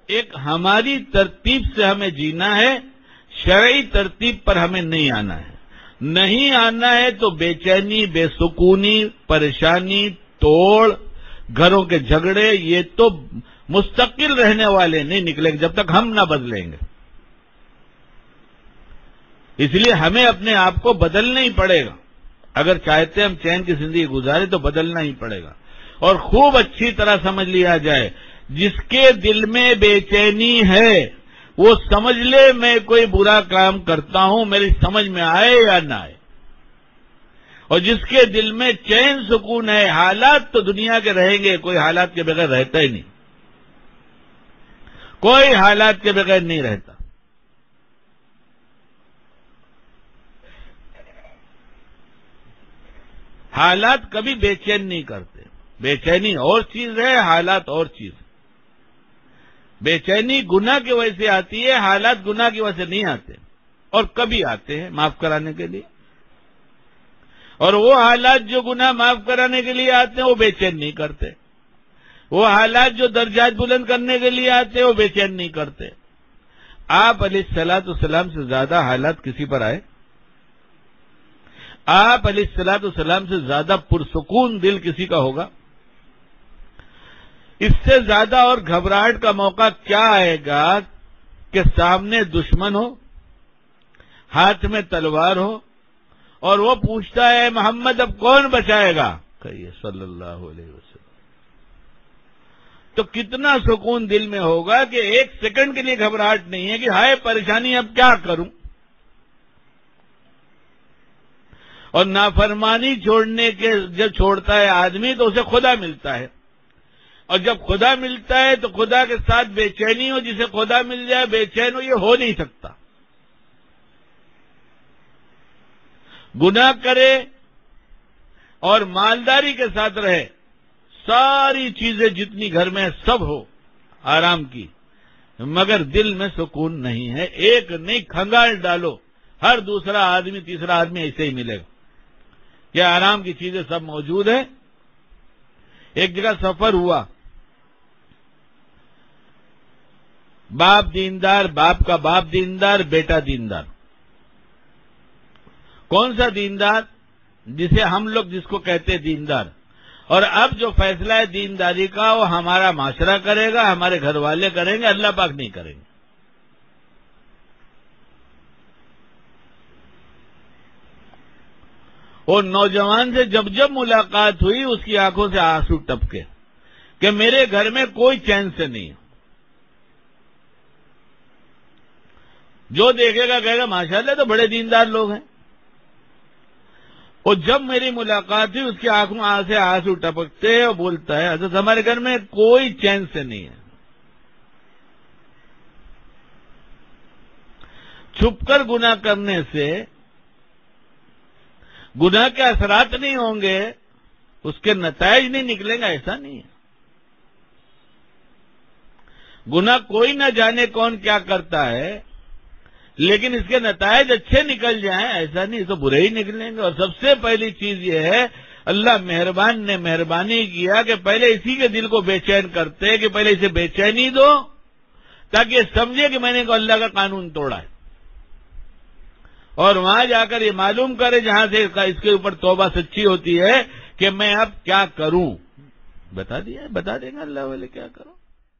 ایک ہماری ترتیب سے ہمیں جینا ہے، شرعی ترتیب پر ہمیں نہیں آنا ہے. نہیں آنا ہے تو بے چینی، بے سکونی، پریشانی، توڑ، گھروں کے جھگڑے، یہ تو مستقل رہنے والے نہیں نکلیں گے جب تک ہم نہ بدلیں گے. اس لیے ہمیں اپنے آپ کو بدلنا ہی پڑے گا. اگر چاہتے ہیں ہم چین کی زندگی گزاریں تو بدلنا ہی پڑے گا. اور خوب اچھی طرح سمجھ لیا جائے، جس کے دل میں بے چینی ہے وہ سمجھ لے میں کوئی برا کام کرتا ہوں، میری سمجھ میں آئے یا نہ آئے. اور جس کے دل میں چین سکون ہے، حالات تو دنیا کے رہیں گے، کوئی حالات کے بغیر رہتا ہی نہیں. کوئی حالات کے بغیر نہیں رہتا. حالات کبھی بے چین نہیں کرتے. بے چینی اور چیز ہے، حالات اور چیز. بے چینی گناہ کی وجہ سے آتی ہے، حالات گناہ کی وجہ سے نہیں آتے، اور کبھی آتے ہیں معاف کرانے کے لیے. اور وہ حالات جو گناہ معاف کرانے کے لیے آتے ہیں وہ بے چین نہیں کرتے. وہ حالات جو درجات بلند کرنے کے لیے آتے ہیں وہ بے چین نہیں کرتے. آپ علیہ الصلوۃ والسلام سے زیادہ حالات کسی پر آئے؟ آپ علیہ الصلوۃ والسلام سے زیادہ پرسکون دل کسی کا ہوگا؟ اس سے زیادہ اور گھبراہٹ کا موقع کیا آئے گا کہ سامنے دشمن ہو، ہاتھ میں تلوار ہو، اور وہ پوچھتا ہے محمد اب کون بچائے گا؟ کہیے صلی اللہ علیہ وسلم. تو کتنا سکون دل میں ہوگا کہ ایک سیکنڈ کے لیے گھبراہٹ نہیں ہے کہ ہائے پریشانی اب کیا کروں. اور نافرمانی چھوڑنے کے جب چھوڑتا ہے آدمی تو اسے خدا ملتا ہے، اور جب خدا ملتا ہے تو خدا کے ساتھ بے چینی ہو. جسے خدا مل جائے بے چین ہو، یہ ہو نہیں سکتا. گناہ کرے اور مالداری کے ساتھ رہے، ساری چیزیں جتنی گھر میں سب ہو آرام کی، مگر دل میں سکون نہیں ہے. ایک نہیں کھنگال ڈالو، ہر دوسرا آدمی تیسرا آدمی ایسے ہی ملے گا. یہ آرام کی چیزیں سب موجود ہیں. ایک جگہ سفر ہوا، باپ دیندار، باپ کا باپ دیندار، بیٹا دیندار. کون سا دیندار؟ جسے ہم لوگ جس کو کہتے ہیں دیندار. اور اب جو فیصلہ ہے دینداری کا وہ ہمارا معاشرہ کرے گا، ہمارے گھر والے کریں گے، اللہ پاک نہیں کریں گے. اور نوجوان سے جب جب ملاقات ہوئی اس کی آنکھوں سے آنسو ٹپکے کہ میرے گھر میں کوئی چین سے نہیں ہے. جو دیکھے گا کہے گا ماشاءاللہ تو بڑے دیندار لوگ ہیں. اور جب میری ملاقات ہوئی اس کی آنکھوں سے آنسو ٹپکتے اور بولتا ہے حضرت ہمارے گھر میں کوئی چین سے نہیں ہے. چھپ کر گناہ کرنے سے گناہ کے اثرات نہیں ہوں گے، اس کے نتائج نہیں نکلیں گا، ایسا نہیں ہے. گناہ کوئی نہ جانے کون کیا کرتا ہے، لیکن اس کے نتائج اچھے نکل جائیں ایسا نہیں، تو برے ہی نکلیں گے. اور سب سے پہلی چیز یہ ہے اللہ مہربان نے مہربانی کیا کہ پہلے اسی کے دل کو بے چین کرتے کہ پہلے اسے بے چینی دو تاکہ یہ سمجھے کہ میں نے اللہ کا قانون توڑا ہے. اور وہاں جا کر یہ معلوم کرے جہاں سے اس کے اوپر توبہ سچی ہوتی ہے کہ میں اب کیا کروں. بتا دیا، بتا دیں گے اللہ والے کیا کروں.